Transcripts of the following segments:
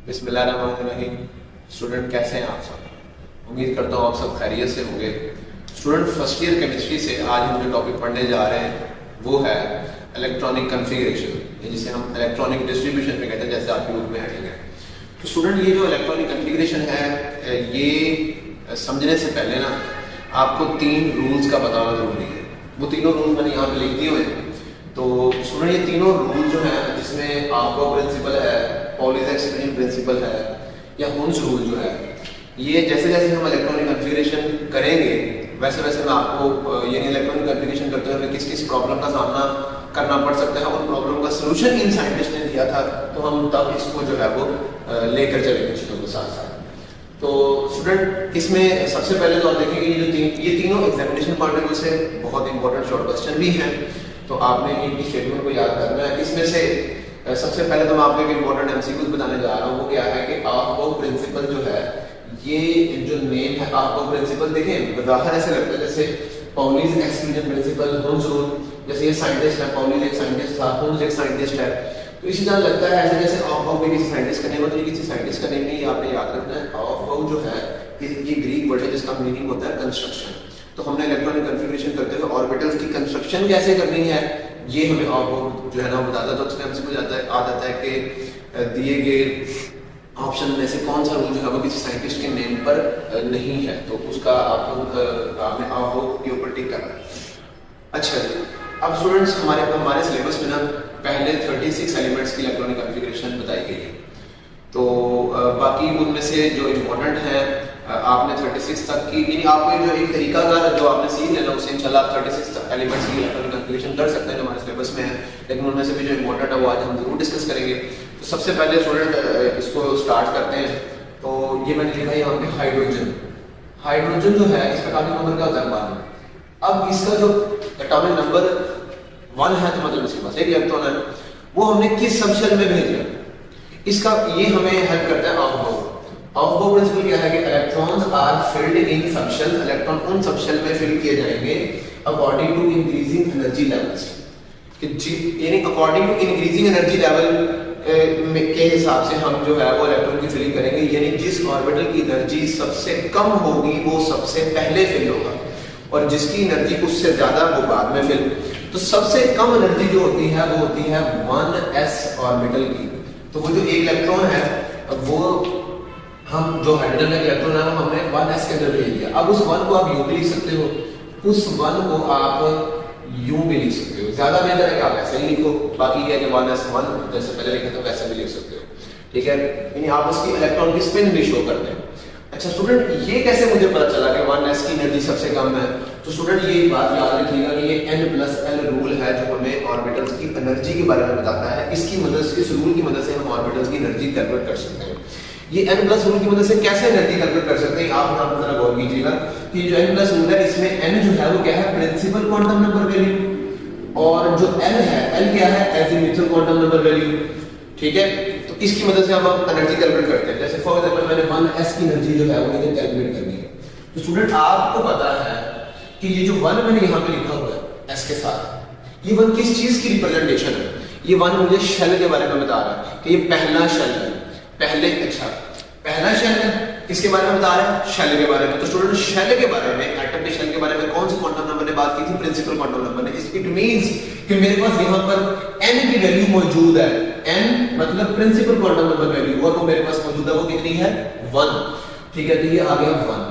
बिस्मिल्लाहिर्रहमानिर्रहीम। स्टूडेंट कैसे हैं आप सब? उम्मीद करता हूँ आप सब खैरियत से होंगे। स्टूडेंट फर्स्ट ईयर केमिस्ट्री से आज हम जो टॉपिक पढ़ने जा रहे हैं वो है इलेक्ट्रॉनिक कन्फिगरेशन, जिसे हम इलेक्ट्रॉनिक डिस्ट्रीब्यूशन में कहते हैं, जैसे आपकी बुक में हेडिंग है। तो स्टूडेंट ये जो इलेक्ट्रॉनिक कन्फिगरेशन है ये समझने से पहले ना आपको 3 रूल्स का पता होना जरूरी है। वो तीनों रूल मैंने यहाँ पे लिख दिए हुए हैं। तो स्टूडेंट ये तीनों रूल जो है, जिसमें आपका प्रिंसिपल है, पॉलीज एक्सक्लूजन प्रिंसिपल है या हुन्स रूल जो है, ये जैसे जैसे हम इलेक्ट्रॉनिक कन्फिगरेशन करेंगे वैसे वैसे मैं आपको यानी इलेक्ट्रॉनिक कन्फिगरेशन करते हुए किस किस प्रॉब्लम का सामना करना पड़ सकता है, उन प्रॉब्लम का सोल्यूशन इन साइंटिस्ट ने दिया था, तो हम तब इसको जो है वो लेकर चलेंगे चीज़ों के साथ साथ। तो स्टूडेंट इसमें सबसे पहले तो आप देखेंगे ये तीनों एग्जामिनेशन पॉइंट ऑफ व्यू से बहुत इंपॉर्टेंट शॉर्ट क्वेश्चन भी हैं, तो आपने इनकी स्टेटमेंट को याद करना है। इसमें से सबसे पहले तो मैं आपको एक इंपॉर्टेंट एमसीक्यूज बताने जा रहा हूँ। वो क्या है कि आपको प्रिंसिपल जो है, ये जो नेम है आपको प्रिंसिपल, देखें बाहर ऐसे लगता है जैसे Pauli's exclusion principle, Hund's rule, जैसे ये साइंटिस्ट है, पॉलीज एक साइंटिस्ट था, हुन्स एक साइंटिस्ट है, तो इसी तरह लगता है ऐसे जैसे ऑफ भी किसी साइंटिस्ट का नेम है, तो ये किसी साइंटिस्ट का नेम नहीं, आपने याद रखना है। ऑफ जो है ये ग्रीक वर्ड है जिसका मीनिंग होता है कंस्ट्रक्शन। तो हमने इलेक्ट्रॉनिक कन्फिगरेशन करते हुए ऑर्बिटल्स की कंस्ट्रक्शन कैसे करनी है ये हमें ऑफ जो है ना बताता है। तो उसमें हमसे कुछ आ जाता है कि दिए गए ऑप्शन में से कौन सा रूल जो है वो किसी साइंटिस्ट के नेम पर नहीं है, तो उसका आपने ऑफ के ऊपर टिक करना है। अच्छा जी, अब स्टूडेंट्स हमारे सिलेबस में ना पहले 36 एलिमेंट्स की इलेक्ट्रॉनिक कन्फिगरेशन बताई गई है। तो बाकी उनमें से जो इम्पोर्टेंट है आपने 36 तक की, यानी आपको जो एक तरीका का जो आपने सीख लेना, उससे इंशाल्लाह आप 36 एलिमेंट्स की इलेक्ट्रॉनिक कन्फिगरेशन कर सकते हैं जो हमारे सिलेबस में है। लेकिन उनमें से भी जो इम्पोर्टेंट है वो आज हम जरूर डिस्कस करेंगे। तो सबसे पहले स्टूडेंट इसको स्टार्ट करते हैं। तो ये मैंने लिखा है यहाँ पे हाइड्रोजन। हाइड्रोजन जो है इसका एटॉमिक नंबर क्या होता है 1। अब इसका जो एटॉमिक नंबर 1 है तो मतलब इसके पास एक इलेक्ट्रॉन है, वो हमने किस सबशेल में भेजा, इसका ये हमें हेल्प करता है ऑफ प्रिंसिपल क्या है कि electrons are filled in subshell, electron उन सबशेल में फिल किए जाएंगे according to increasing energy levels, यानी according to increasing energy level के हिसाब से हम जो है वो इलेक्ट्रॉन की फिलिंग करेंगे। यानी जिस ऑर्बिटल की एनर्जी सबसे कम होगी वो सबसे पहले फिल होगा, और जिसकी एनर्जी उससे ज्यादा वो बाद में फिल। तो सबसे कम एनर्जी जो होती है वो होती है 1s ऑर्बिटल की। तो वो जो एक इलेक्ट्रॉन है वो हम जो हाइड्रोजन का इलेक्ट्रॉन है वो हमने 1s के अंदर भेज दिया। अब उस 1 को आप यूं भी लिख सकते हो, उस 1 को आप यूं भी लिख सकते हो, ज्यादा बेहतर है कि आप ऐसे ही लिखो। बाकी ये है कि 1s1 जैसे पहले लिखा था वैसे भी लिख सकते हो, ठीक है। यानी आप उसकी इलेक्ट्रॉन की स्पिन भी शो करते हैं। अच्छा स्टूडेंट, ये कैसे मुझे पता चला कि 1s की एनर्जी सबसे कम है? तो स्टूडेंट ये बात याद रखिएगा कि ये n+l रूल है जो हमें ऑर्बिटल्स की एनर्जी के बारे में बताता है। इसकी मदद से, इस रूल की मदद से हम ऑर्बिटल्स की एनर्जी कैलकुलेट कर सकते हैं। ये n+ रूल की मदद से कैसे एनर्जी कैलकुलेट कर सकते हैं, आप यहाँ पर जरा गौर कीजिएगा कि जो n+ रूल है इसमें n जो है वो क्या है, प्रिंसिपल क्वांटम नंबर वैल्यू, और जो l है, l क्या है, एजिमुथल क्वांटम नंबर वैल्यू, ठीक है। तो इसकी मदद से हम एनर्जी कैलकुलेट करते हैं। जैसे फॉर एग्जांपल मैंने 1s की एनर्जी जो है वो इधर कैलकुलेट करनी है। तो स्टूडेंट आपको पता है कि ये जो 1 मैंने यहाँ पे लिखा हुआ है s के साथ, ये 1 किस चीज की रिप्रेजेंटेशन है? ये 1 मुझे शेल के बारे में बता रहा है कि ये पहला शेल है, पहला शेल है, किसके बारे में बता रहे हैं? शेल के बारे में। तो स्टूडेंट शेल के बारे में, एटम के शेल के बारे में कौन सी क्वांटम नंबर ने बात की थी? प्रिंसिपल क्वांटम नंबर ने। इट मींस कि मेरे पास यहाँ पर n की वैल्यू मौजूद है, n मतलब प्रिंसिपल क्वांटम नंबर वैल्यू, और वो मेरे पास मौजूद है, वो कितनी है? 1, ठीक है। तो ये आ गया 1,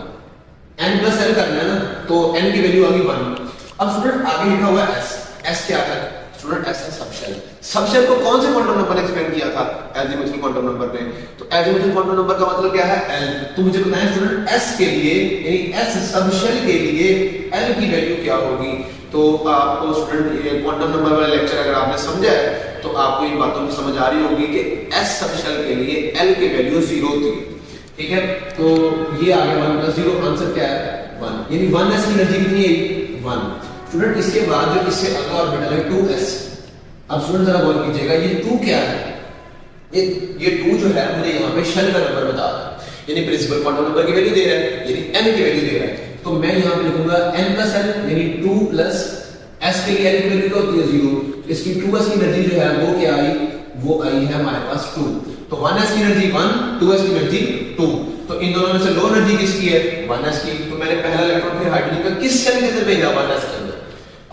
n+l करना है ना, तो n की वैल्यू आ गई 1। अब स्टूडेंट आगे लिखा हुआ है s क्या है? स्टूडेंट s है सबशेल। सबशेल को कौन से क्वांटम नंबर ने एक्सप्लेन किया था? एजिमुथल क्वांटम नंबर ने। तो एजिमुथल क्वांटम नंबर का मतलब क्या है? l। तो मुझे बताएं स्टूडेंट s के लिए, यानी s सबशेल के लिए l की वैल्यू क्या होगी? तो आपको स्टूडेंट ये क्वांटम नंबर वाला लेक्चर अगर आपने समझा है तो आपको इन बातों की समझ आ रही होगी कि s सबशेल के लिए l की वैल्यू 0 थी, ठीक है। तो ये आ गया 1+0, आंसर क्या है? 1। यानी 1s की एनर्जी कितनी है? 1। स्टूडेंट इसके बाद जो इससे अगला ऑर्बिटल है 2s। अब स्टूडेंट जरा गौर कीजिएगा, ये 2 क्या है? ये 2 जो है मुझे यहाँ पे शेल का नंबर बता रहा है, यानी प्रिंसिपल क्वांटम नंबर की वैल्यू दे रहा है, यानी n की वैल्यू दे रहा है। तो मैं यहाँ पे लिखूंगा n+l, यानी 2+s के लिए l की वैल्यू क्या होती है? 0। इसकी 2s की एनर्जी जो है वो क्या आई? वो आई है हमारे पास 2। तो 1s की एनर्जी 1, 2s की एनर्जी 2। तो इन दोनों में से लो एनर्जी किसकी है? 1s की। तो मैंने पहला इलेक्ट्रॉन फिर हाइड्रोजन का किस शेल के अंदर भेजा? 1s के अंदर।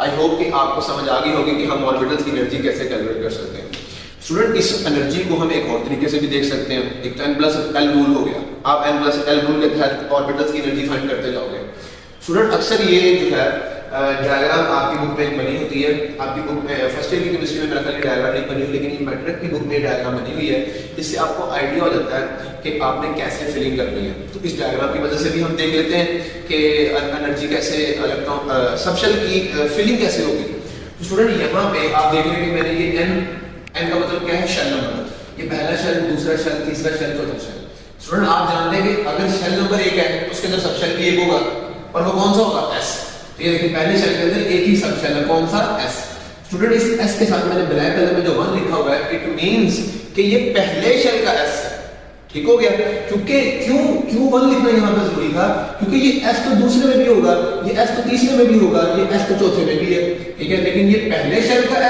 आई होप कि आपको समझ आ गई होगी कि हम ऑर्बिटल्स की एनर्जी कैसे कैलकुलेट कर सकते हैं। स्टूडेंट इस एनर्जी को हम एक और तरीके से भी देख सकते हैं। एक तो n+l रूल हो गया, आप n+l रूल के तहत ऑर्बिटल्स की एनर्जी फाइंड करते जाओगे। स्टूडेंट अक्सर ये जो है डायग्राम आपकी बुक में बनी होती है, आपकी बुक में फर्स्ट ईयर की केमिस्ट्री में मेरा ख्याल डायग्राम नहीं बनी हुई, लेकिन ये मैट्रिक की बुक में डायग्राम बनी हुई है। इससे आपको आइडिया हो जाता है कि आपने कैसे फिलिंग करनी है। तो इस डायग्राम की वजह से भी हम देख लेते हैं कि एनर्जी कैसे, इलेक्ट्रॉन सबशेल की फिलिंग कैसे होगी। तो स्टूडेंट यहाँ पे आप देख रहे हैं कि मैंने ये n का मतलब क्या है? Shell number. ये पहला शेल, दूसरा शेल, तीसरा शेल, चौथा शेल। स्टूडेंट आप जानते हैं कि अगर शेल नंबर 1 है तो उसके अंदर सबशेल भी 1 होगा, और वो कौन सा होगा? s। तो ये देखिए पहले शेल के अंदर एक ही सबशेल है, कौन सा? s। स्टूडेंट इस s के साथ मैंने ब्लैक कलर में जो 1 लिखा हुआ है, इट मींस कि ये पहले शेल का s है। ठीक हो गया? क्योंकि क्यों 1 लिखना यहाँ पे जरूरी था? क्योंकि ये s तो दूसरे में भी होगा, ये s तो तीसरे में भी होगा, ये s तो चौथे में भी है। ठीक है, लेकिन ये पहले शेल का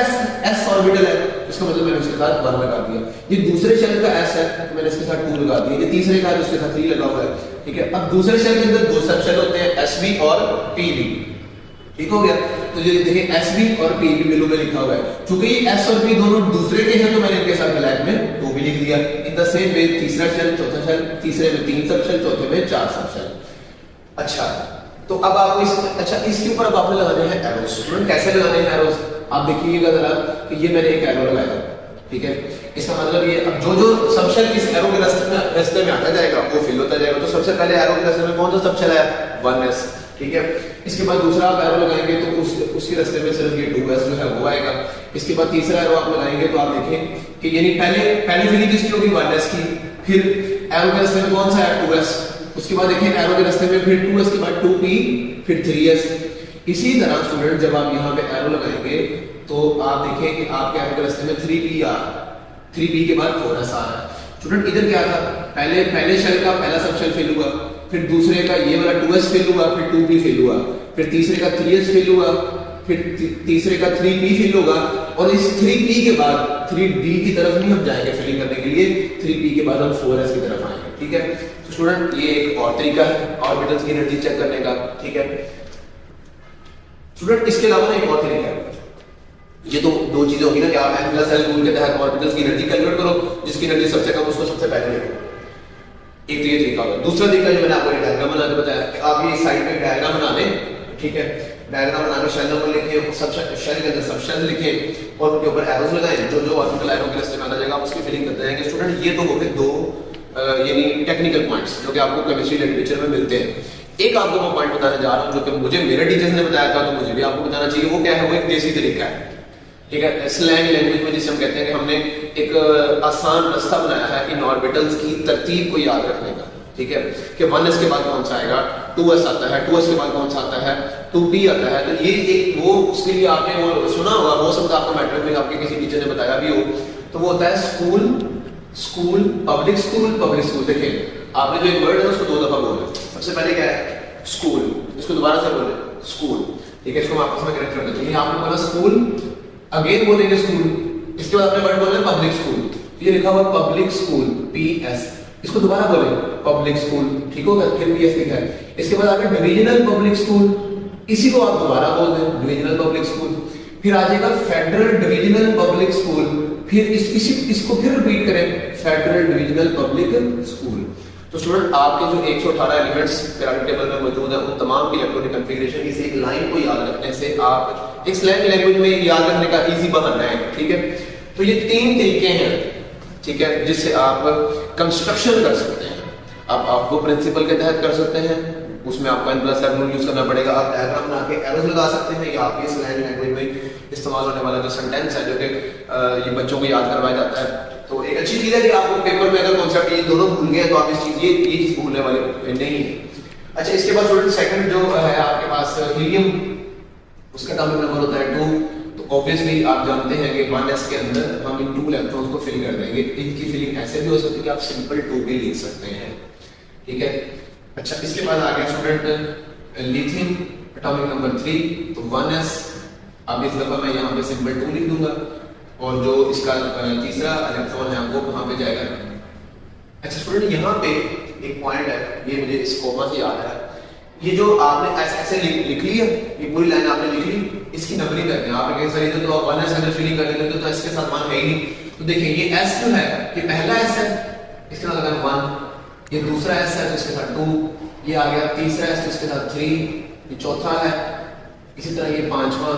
s ऑर्बिटल है, इसका मतलब मैंने उसके साथ 1 लगा दिया। ये दूसरे शेल का s है तो मैंने इसके साथ 2 लगा दिया। ये तीसरे का है तो उसके साथ 3 लगा हुआ है। ठीक है, अब दूसरे शेल के अंदर 2 सबशेल होते हैं, sb और pb। ठीक हो गया? तो ये देखिए sb और pb बिलो में लिखा हुआ है। क्योंकि ये s और p दोनों दूसरे के हैं तो मैंने इनके साथ ब्लैक में 2 भी लिख दिया। इन द सेम वे तीसरा शेल, चौथा शेल, तीसरे में 3 सबशेल, चौथे में 4 सबशेल। अच्छा, तो अब आपको इसके ऊपर अब आपने लगाने हैं एरोस। स्टूडेंट कैसे लगाने हैं एरोस? आप देखिएगा जरा कि ये मैंने एक एरो लगाया। ठीक है, इसका मतलब ये अब जो सबशेल इस एरो के रास्ते में आता जाएगा वो फिल होता जाएगा। तो सबसे पहले एरो के रास्ते में कौन सा सबशेल है? 1s। ठीक है, इसके बाद दूसरा आप एरो लगाएंगे तो उसके रास्ते में सिर्फ ये 2s जो है वो आएगा। इसके बाद तीसरा एरो आप लगाएंगे तो आप देखें कि यानी पहली फिलिंग किसकी होगी? 1s की। फिर एरो के रास्ते में कौन सा है? 2s। उसके बाद देखिए एरो के रास्ते में फिर 2s के बाद 2p, फिर 3s। इसी तरह स्टूडेंट जब आप यहाँ पे एरो लगाएंगे तो आप देखें कि आपके एरो के रास्ते में 3p आ रहा है, 3p के बाद 4s आ रहा है। स्टूडेंट इधर क्या था? पहले शेल का पहला सबशेल फिल हुआ, फिर दूसरे का ये वाला 2s फिल हुआ, फिर 2p फिल हुआ, फिर तीसरे का 3s फिल हुआ, फिर तीसरे का 3p फिल होगा, और इस 3p के बाद 3d की तरफ नहीं हम जाएंगे फिलिंग करने के लिए, 3p के बाद हम 4s की तरफ आएंगे। ठीक है, तो स्टूडेंट ये एक और तरीका है ऑर्बिटल्स की एनर्जी चेक करने का। ठीक है स्टूडेंट, इसके अलावा एक और तरीका है। ये तो 2 चीजें होगी ना कि आप n+l रूल के तहत ऑर्बिटल्स की एनर्जी कैलकुलेट करो, जिसकी एनर्जी सबसे कम उसको सबसे पहले लिखो। एक तो ये तरीका होगा। दूसरा तरीका जो मैंने आपको डायग्राम बना के बताया कि आप ये साइड में डायग्राम बना लें। ठीक है, डायग्राम बनाकर शेल नंबर लिखें, सब शेल के अंदर सबशेल लिखें और उनके ऊपर एरोस लगाएं। जो ऑर्बिटल एरो के रास्ते में आता जाएगा आप उसकी फिलिंग करते जाएंगे। स्टूडेंट ये तो हो गए 2 यानी टेक्निकल पॉइंट्स जो कि आपको केमिस्ट्री लिटरेचर में मिलते हैं। एक आपको मैं पॉइंट बताने जा रहा हूं जो कि मुझे मेरे टीचर्स ने बताया था, तो मुझे भी आपको बताना चाहिए। वो क्या है? वो एक देसी तरीका है। ठीक है, स्लैंग लैंग्वेज में जिसे हम कहते हैं कि हमने एक आसान रास्ता बनाया है इन ऑर्बिटल्स की तरतीब को याद रखने का। ठीक है, कि 1s के बाद कौन सा आएगा? 2s आता है, 2s के बाद कौन सा आता है? 2p आता है। तो ये एक वो उसके लिए आपने वो सुना होगा, हो सकता है आपको मैट्रिक में आपके किसी टीचर ने बताया भी हो। तो वो होता है स्कूल, पब्लिक स्कूल। देखिए आपने जो एक वर्ड है उसको 2 दफा बोले। सबसे पहले क्या है? स्कूल। इसको दोबारा से बोले स्कूल। ठीक है, इसको मैं आपस में कनेक्ट कर देता हूं। आपने बोला स्कूल, अगेन बोलेंगे स्कूल, इसके बाद आपने वर्ड बोला पब्लिक स्कूल। ये लिखा हुआ पब्लिक स्कूल, PS। इसको दोबारा बोले पब्लिक स्कूल। ठीक होगा, फिर PS लिखा है। इसके बाद आपने डिविजनल पब्लिक स्कूल, इसी को आप दोबारा बोल दें डिविजनल पब्लिक स्कूल। फिर आ जाएगा फेडरल डिविजनल पब्लिक स्कूल, फिर इसको फिर रिपीट करें फेडरल डिविजनल पब्लिक स्कूल। तो स्टूडेंट आपके जो 118 एलिमेंट्स पीरियोडिक टेबल में मौजूद है उन तमाम की इलेक्ट्रॉनिक कॉन्फ़िगरेशन इस एक लाइन को याद रखने से आप एक स्लैंग लैंग्वेज में याद रखने का इजी बहाना है। ठीक है, तो ये 3 तरीके हैं। ठीक है, जिससे आप कंस्ट्रक्शन कर सकते हैं। आप वो प्रिंसिपल के तहत कर सकते हैं, उसमें आपको n+l रूल यूज करना पड़ेगा। आप डायग्राम बना के एरोस लगा सकते हैं, या आप ये स्लैंग लैंग्वेज में इस्तेमाल होने वाला जो सेंटेंस है जो कि ये बच्चों को याद करवाया जाता है। तो एक अच्छी चीज है कि आपको पेपर में अगर कॉन्सेप्ट ये दोनों भूल गए तो आप ये चीज भूलने वाले नहीं है। अच्छा, इसके बाद स्टूडेंट सेकंड जो है आपके पास हीलियम, उसका एटॉमिक नंबर होता है 2। तो ऑब्वियसली आप जानते हैं कि 1s के अंदर हम इन 2 इलेक्ट्रॉन्स को फिल कर देंगे। इनकी फिलिंग ऐसे भी हो सकती है कि आप सिंपल 2 भी लिख सकते हैं। ठीक है, अच्छा इसके बाद आ गया स्टूडेंट लिथियम, एटॉमिक नंबर 3। तो 1s, अब इस दफा मैं यहाँ पे सिंपल 2 लिख दूंगा, और जो इसका तीसरा इलेक्ट्रॉन है वो कहाँ पे जाएगा? अच्छा स्टूडेंट, यहाँ पे एक पॉइंट है, ये मुझे इस कोमा से याद है, ये जो आपने ऐसे लिख ली है, ये पूरी लाइन आपने लिख ली, इसकी नंबरिंग करनी है आपने। सर इधर तो 1s अगर फिलिंग कर देते तो इसके साथ 1 है ही नहीं। तो देखिए ये s जो है ये पहला s है, इसके साथ अगर 1, ये दूसरा s है तो इसके साथ 2, ये आ गया तीसरा s तो इसके साथ 3, ये चौथा है, इसी तरह ये पांचवा,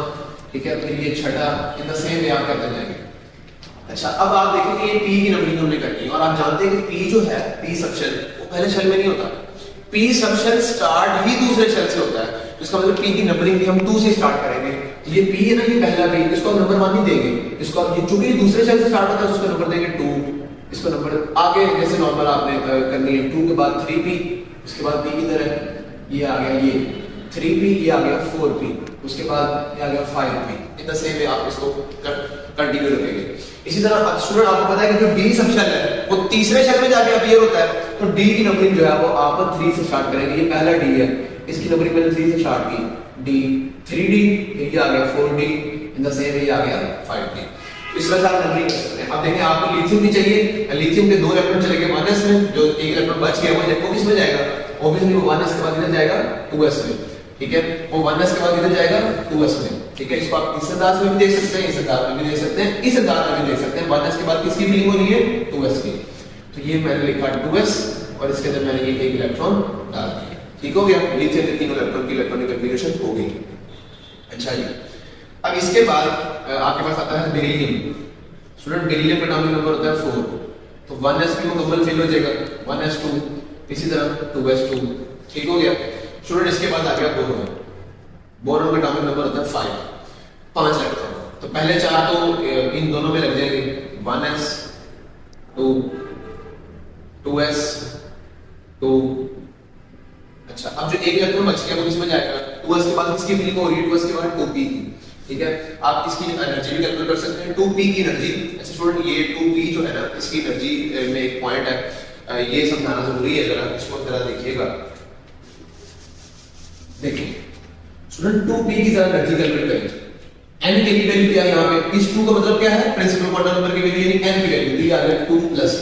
ठीक है, फिर ये छठा, इन द सेम वे आप करते जाएंगे। अच्छा अब आप देखेंगे ये p की नंबरिंग हमने करनी है, और आप जानते हैं कि p जो है p सबशेल वो पहले शेल में नहीं होता, p सबशेल स्टार्ट ही दूसरे शेल से होता है। इसका मतलब p की नंबरिंग भी हम 2 से स्टार्ट करेंगे। ये p है ना, ये पहला p, इसको हम नंबर 1 ही देंगे, इसको ये चूंकि दूसरे शेल से स्टार्ट होता है तो उसका नंबर देंगे 2, इसको नंबर आगे जैसे नॉर्मल आपने करनी है 2 के बाद 3p, उसके बाद p की तरह ये आ गया ये 3p, ये आ गया 4p, उसके बाद ये आ गया 5p। In the same way आप इसको कंटिन्यू रखेंगे। इसी तरह स्टूडेंट आपको पता है कि जो d सबशेल है वो तीसरे शेल में जाके अपीयर होता है, तो d की नंबरिंग जो है वो आप 3 से स्टार्ट करेंगे। ये पहला d है, इसकी नंबरिंग मैंने 3 से स्टार्ट की, d 3d, ये आ गया 4d, in the same way ये आ गया 5d। तो इस तरह से आप नंबरिंग कर सकते हैं। अब देखें आपको लिथियम भी चाहिए, लिथियम के 2 इलेक्ट्रॉन चले गए 1s में, जो एक इलेक्ट्रॉन बच गया वो किस में जाएगा, ऑब्वियसली वो 1s के बाद इधर जाएगा 2s में, ठीक है, वो 1s के बाद इधर जाएगा 2s में, ठीक है। इसको आप इस अंदाज में भी देख सकते हैं, इस अंदाज में भी देख सकते हैं, इस अंदाज में भी देख सकते हैं। 1s के बाद किसकी फीलिंग हो रही है, 2s की। तो ये मैंने लिखा 2s और इसके अंदर मैंने ये एक इलेक्ट्रॉन डाल दिया, ठीक हो गया। लिथियम के 3 इलेक्ट्रॉन की इलेक्ट्रॉनिक कन्फिगरेशन हो गई। अच्छा जी, अब इसके बाद आपके पास आता है बेरिलियम। स्टूडेंट बेरिलियम का एटॉमिक नंबर होता है 4, तो 1s भी मुकम्मल फिल हो जाएगा, 1s2, इसी तरह 2s2, ठीक हो गया। स्टूडेंट इसके बाद आ गया बोरॉन। बोरॉन का एटॉमिक नंबर होता है 5 इलेक्ट्रॉन। तो पहले 4 तो इन दोनों में लग जाएंगे, 1s 2 2s 2। अच्छा अब जो एक इलेक्ट्रॉन बच गया वो किसमें जाएगा, 2s के बाद किसकी फिलिंग हो रही है, 2s के बाद 2p की, ठीक है। आप इसकी एनर्जी भी कैलकुलेट कर सकते हैं, 2p की एनर्जी। अच्छा स्टूडेंट ये 2p जो है ना, इसकी एनर्जी में एक पॉइंट है, ये समझाना जरूरी है, जरा इसको जरा देखिएगा। देखिए स्टूडेंट 2p की जरा एनर्जी कैलकुलेट करें। n की वैल्यू क्या है यहाँ पे, इस 2 का मतलब क्या है, प्रिंसिपल क्वांटम नंबर की वैल्यू यानी n की वैल्यू, तो ये आ गया 2 प्लस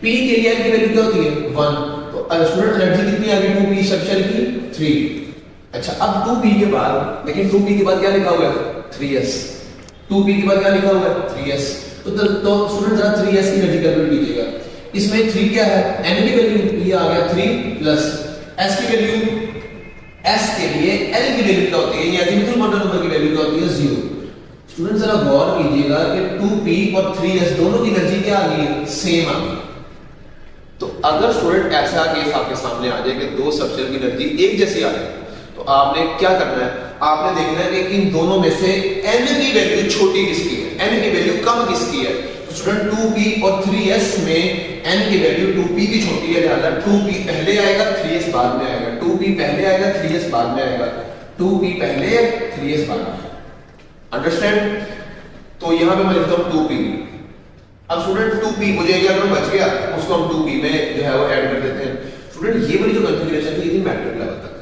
p के लिए n की वैल्यू क्या होती है 1, तो स्टूडेंट एनर्जी कितनी आ गई 2p सबशेल की 3। अच्छा अब 2p के बाद देखिए 2p के बाद क्या लिखा हुआ है 3s, 2p के बाद क्या लिखा हुआ है 3s। तो स्टूडेंट जरा 3s की एनर्जी कैलकुलेट कीजिएगा। इसमें 3 क्या है, n की वैल्यू ये आ गया 3 प्लस s की वैल्यू, s के लिए l की वैल्यू क्या होती है, ये एटॉमिक क्वांटम नंबर की वैल्यू क्या होती है 0। स्टूडेंट जरा गौर कीजिएगा कि 2p और 3s दोनों की एनर्जी क्या आ गई है, सेम आ गई। तो अगर स्टूडेंट ऐसा केस आपके सामने आ जाए कि 2 सबशेल की एनर्जी एक जैसी आ जाए, तो आपने क्या करना है, आपने देखना है कि इन दोनों में से n की वैल्यू छोटी किसकी है, n की वैल्यू कम किसकी है। तो स्टूडेंट 2p और 3s में n की वैल्यू 2p की छोटी है, लिहाजा 2p पहले आएगा 3s बाद में आएगा, 2p पहले आएगा 3s बाद में आएगा, 2p पहले 3s बाद में। अंडरस्टैंड। तो यहां पे मैं लिखता हूं 2p। अब स्टूडेंट 2p मुझे एक इलेक्ट्रॉन बच गया, उसको हम 2p में जो है वो ऐड कर देते हैं। स्टूडेंट ये वाली जो कॉन्फ़िगरेशन थी ये मैट्रिक लेवल तक,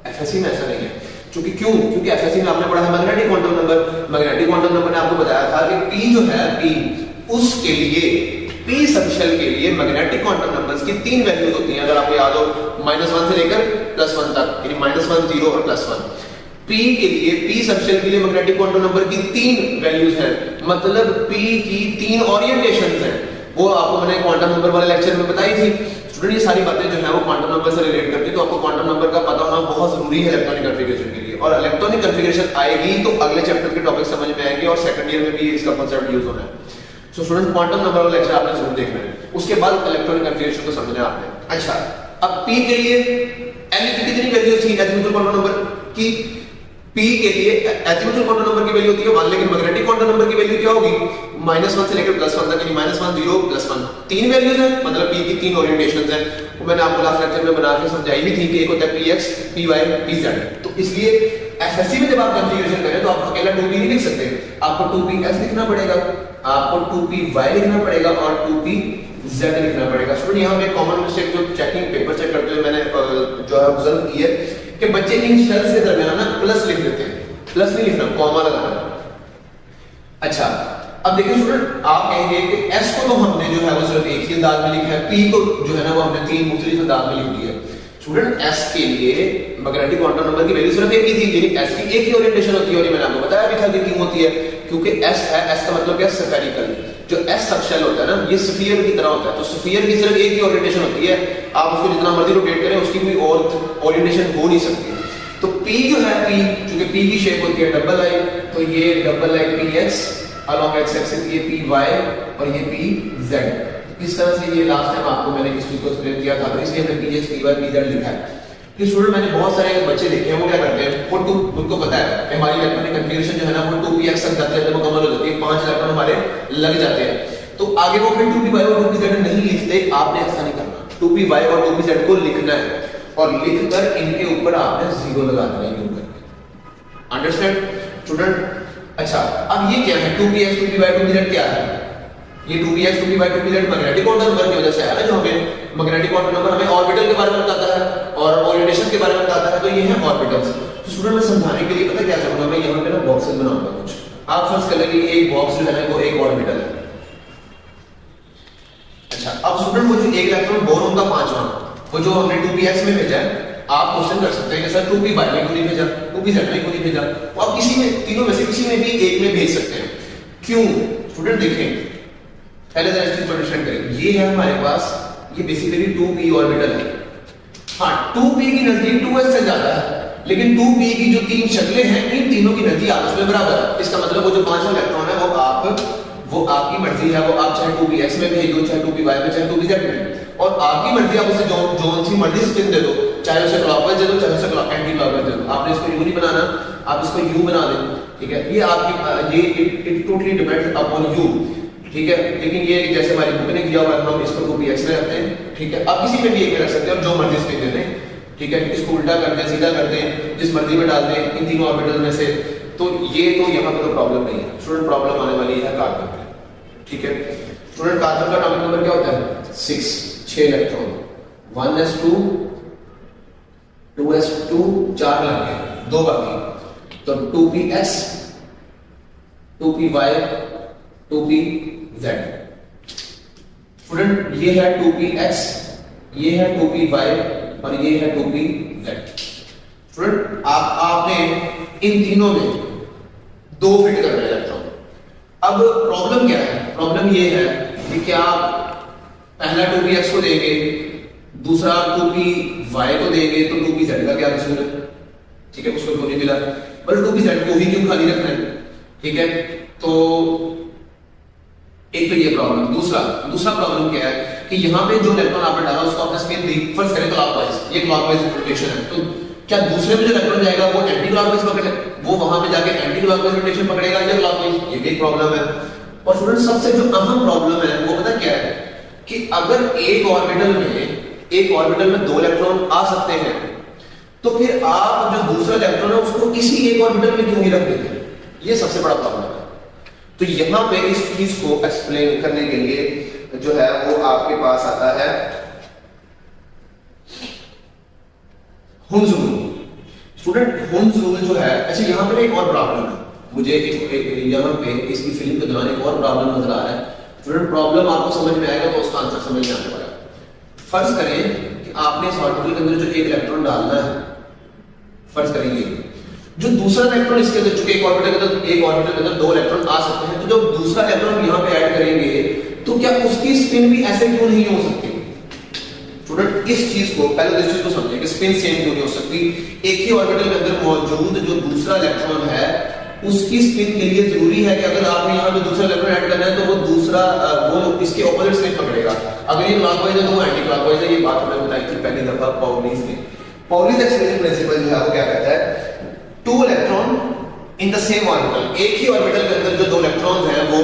एफएससी में ऐसा नहीं है। क्योंकि एफएससी में आपने पढ़ा है magnetic quantum number. Magnetic quantum number ने आपको बताया था कि p जो है p, उसके लिए p सबशेल के लिए मैग्नेटिक क्वांटम नंबर्स की 3 वैल्यूज होती हैं। अगर आपको याद हो -1 से लेकर +1 तक, यानी -1 0 और +1। p के लिए p सबशेल के लिए मैग्नेटिक क्वांटम नंबर की 3 वैल्यूज हैं, मतलब p की 3 ओरिएंटेशंस हैं। वो आपको मैंने क्वांटम नंबर वाले लेक्चर में बताई थी। स्टूडेंट ये सारी बातें जो है वो क्वांटम नंबर से रिलेट करती है, तो आपको क्वांटम नंबर का पता होना बहुत जरूरी है इलेक्ट्रॉनिक कॉन्फ़िगरेशन के लिए। और इलेक्ट्रॉनिक कॉन्फ़िगरेशन आएगी तो अगले चैप्टर के टॉपिक समझ में आएंगे और सेकंड ईयर में भी इसका कांसेप्ट यूज होना है। सो स्टूडेंट क्वांटम नंबर वाला लेक्चर आपने जरूर देखना है, उसके बाद इलेक्ट्रॉनिक कॉन्फ़िगरेशन को समझना है आपने। अच्छा अब p के लिए n की कितनी वैल्यू थी एटॉमिक क्वांटम नंबर की, p के लिए एटॉमिक क्वांटम नंबर की वैल्यू होती है 1, लेकिन मैग्नेटिक क्वांटम नंबर की वैल्यू क्या होगी, -1 से लेकर +1 तक, यानी -1 0 +1। 3 वैल्यूज हैं, मतलब p की 3 ओरिएंटेशंस हैं। वो मैंने आपको लास्ट लेक्चर में बना के समझाई भी थी कि एक होता है px, py, pz। तो इसलिए एफएससी में जब आप कॉन्फ़िगरेशन करें तो आप अकेला 2p नहीं लिख सकते, आपको 2ps लिखना पड़ेगा, आपको 2py लिखना पड़ेगा और 2pz लिखना पड़ेगा। स्टूडेंट यहाँ पे कॉमन मिस्टेक जो चेकिंग पेपर चेक करते हुए मैंने जो है ऑब्जर्व की है कि बच्चे इन शेल्स के दरमियान ना प्लस लिख देते हैं, प्लस नहीं लिखना, कॉमा लगाना। अच्छा अब देखिए स्टूडेंट, आप कहेंगे कि s को तो हमने जो है वो सिर्फ एक ही अंदाज में लिखा है, p को जो है ना वो हमने तीन मुख्तलिफ अंदाज में लिख दिया है। स्टूडेंट s के लिए मैग्नेटिक क्वांटम नंबर की वैल्यू सिर्फ एक ही थी, यानी s की एक ही ओरिएंटेशन होती है, और ये मैंने आपको बताया भी था कि क्यों होती है, क्योंकि s है, s का मतलब क्या है, स्फेरिकल। जो s सबशेल होता है ना, ये स्फीयर की तरह होता है, तो स्फीयर की सिर्फ एक ही ओरिएंटेशन होती है, आप उसको जितना मर्जी रोटेट करें उसकी कोई और ओरिएंटेशन हो नहीं सकती। तो p जो है, p क्योंकि p की शेप होती है डबल आई, तो ये डबल आई px along x एक्सिस, ये py और ये pz। इस तरह से ये लास्ट टाइम आपको मैंने इस चीज को एक्सप्लेन किया था, तो इसलिए हमने px py pz लिखा है। कि स्टूडेंट मैंने बहुत सारे बच्चे देखे हैं, वो क्या करते हैं, वो उनको पता है कि हमारी इलेक्ट्रॉनिक कन्फिगरेशन जो है ना वो 2px तक जाते हैं, मुकम्मल हो जाती है, 5 इलेक्ट्रॉन हमारे लग जाते हैं, तो आगे वो फिर 2py और 2pz नहीं लिखते। आपने ऐसा नहीं करना, 2py और 2pz को लिखना है और लिखकर इनके ऊपर आपने 0 लगा देना है ऊपर। Understand student? अच्छा, अब ये क्या है, 2px 2py 2pz क्या है? ये 2px 2py 2pz magnetic quantum number की वजह से है ना, जो हमें मैग्नेटिक क्वांटम नंबर हमें ऑर्बिटल के बारे में बताता है और ओरिएंटेशन के बारे में बताता है, तो ये है ऑर्बिटल्स। तो स्टूडेंट मैं समझाने के लिए पता क्या करूंगा, मैं यहां पे ना बॉक्सेस बनाऊंगा कुछ। आप फर्ज कर लेंगे एक बॉक्स जो है ना वो एक ऑर्बिटल है। अच्छा, अब स्टूडेंट वो जो एक इलेक्ट्रॉन बोरॉन का पांचवां, वो जो हमने 2px में भेजा है, आप क्वेश्चन कर सकते हैं कि सर 2py में क्यों नहीं भेजा, 2pz में क्यों नहीं भेजा? तो आप किसी में, तीनों में से किसी में भी एक में भेज सकते हैं। क्यों? स्टूडेंट देखें, पहले जरा इस चीज को अंडरस्टैंड करें। ये है हमारे पास, ये बेसिकली 2p ऑर्बिटल है। हाँ, 2p की नजदीक 2s से ज्यादा है, लेकिन 2p की जो तीन शक्लें हैं, इन तीनों की एनर्जी आपस में बराबर है। इसका मतलब वो जो पांचवा इलेक्ट्रॉन है वो आपकी मर्जी है, वो आप चाहे 2px में भेज दो, चाहे 2py में, चाहे 2pz में, और आपकी मर्जी, आप उसे जोन सी मर्जी स्पिन दे दो, चाहे उसे क्लॉकवाइज दे दो, चाहे उसे एंटी क्लॉकवाइज दे दो। आपने इसको यू नहीं बनाना, आप इसको यू बना दें, ठीक है? ये आपकी it totally depends upon you, ठीक है? लेकिन ये जैसे हमारी बुक ने किया हुआ है, हम इसको 2px में रखते हैं, ठीक है? आप किसी में भी एक में रख सकते हैं और जो मर्जी स्पिन दे दें, ठीक है? इसको उल्टा कर दें, सीधा कर दें, जिस मर्जी में डाल दें इन तीनों ऑर्बिटल में से। तो ये तो यहाँ पे तो प्रॉब्लम नहीं है स्टूडेंट, प्रॉब्लम आने वाली है कार्बन पे, ठीक है? स्टूडेंट कार्बन का एटॉमिक नंबर क्या होता है? 6 इलेक्ट्रॉन, 1s2 2s2 4 लग गए, 2 बाकी, तो 2px 2py 2pz। स्टूडेंट ये है 2px, ये है 2py और ये है 2pz। स्टूडेंट आपने इन तीनों में 2 फिट करना है इलेक्ट्रॉन। अब प्रॉब्लम क्या है? प्रॉब्लम ये है कि क्या पहला 2px को देंगे, दूसरा 2py को देंगे, तो 2pz का क्या कसूर है? ठीक है, उसको क्यों नहीं मिला? बस 2pz को ही क्यों खाली रखना है? ठीक है, तो एक तो ये प्रॉब्लम। दूसरा प्रॉब्लम क्या है कि यहाँ पे जो इलेक्ट्रॉन आपने डाला उसको आपने स्पिन दी, फर्स्ट करें क्लॉकवाइज, ये क्लॉकवाइज रोटेशन है, तो क्या दूसरे में जो इलेक्ट्रॉन जाएगा वो एंटी क्लॉकवाइज पकड़े, वो वहां पे जाके एंटी क्लॉकवाइज रोटेशन पकड़ेगा या क्लॉकवाइज? ये भी एक प्रॉब्लम है। और स्टूडेंट सबसे जो अहम प्रॉब्लम है वो पता क्या है कि अगर एक ऑर्बिटल में 2 इलेक्ट्रॉन आ सकते हैं, तो फिर आप जो दूसरा इलेक्ट्रॉन है उसको इसी एक ऑर्बिटल में क्यों नहीं रख देते? ये सबसे बड़ा प्रॉब्लम है। तो यहां पे इस चीज को एक्सप्लेन करने के लिए जो है वो आपके पास आता है Hund's rule. Student Hund's rule जो है, अच्छा यहां पे एक और प्रॉब्लम है, मुझे यहां पे इसकी फिल्म के दौरान एक और प्रॉब्लम नजर आ रहा है। स्टूडेंट प्रॉब्लम आपको समझ में आएगा तो उसका आंसर समझ में आने वाला है। फर्ज करें कि आपने इस ऑर्बिटल के अंदर जो एक इलेक्ट्रॉन डालना है, फर्ज करेंगे जो दूसरा इलेक्ट्रॉन इसके अंदर, चूंकि एक ऑर्बिटल के अंदर 2 इलेक्ट्रॉन आ सकते हैं, तो जब दूसरा इलेक्ट्रॉन यहां पे ऐड करेंगे तो क्या उसकी स्पिन भी ऐसे क्यों नहीं हो सकती? स्टूडेंट इस चीज को पहले इस चीज को समझें कि स्पिन सेम क्यों नहीं हो सकती। एक ही ऑर्बिटल के अंदर मौजूद जो दूसरा इलेक्ट्रॉन है उसकी स्पिन के लिए जरूरी है कि अगर आपने यहां पे दूसरा इलेक्ट्रॉन ऐड करना है तो वो दूसरा वो इसके ऑपोजिट स्पिन पकड़ेगा। अगर ये क्लॉकवाइज है तो वो एंटी क्लॉकवाइज है। ये बात हमने बताई थी पहली दफा पाउलीज ने। पाउलीज एक्सक्लूजन प्रिंसिपल जो है वो क्या कहता है, 2 electron in the same orbital, एक ही ऑर्बिटल के अंदर जो 2 इलेक्ट्रॉन्स हैं वो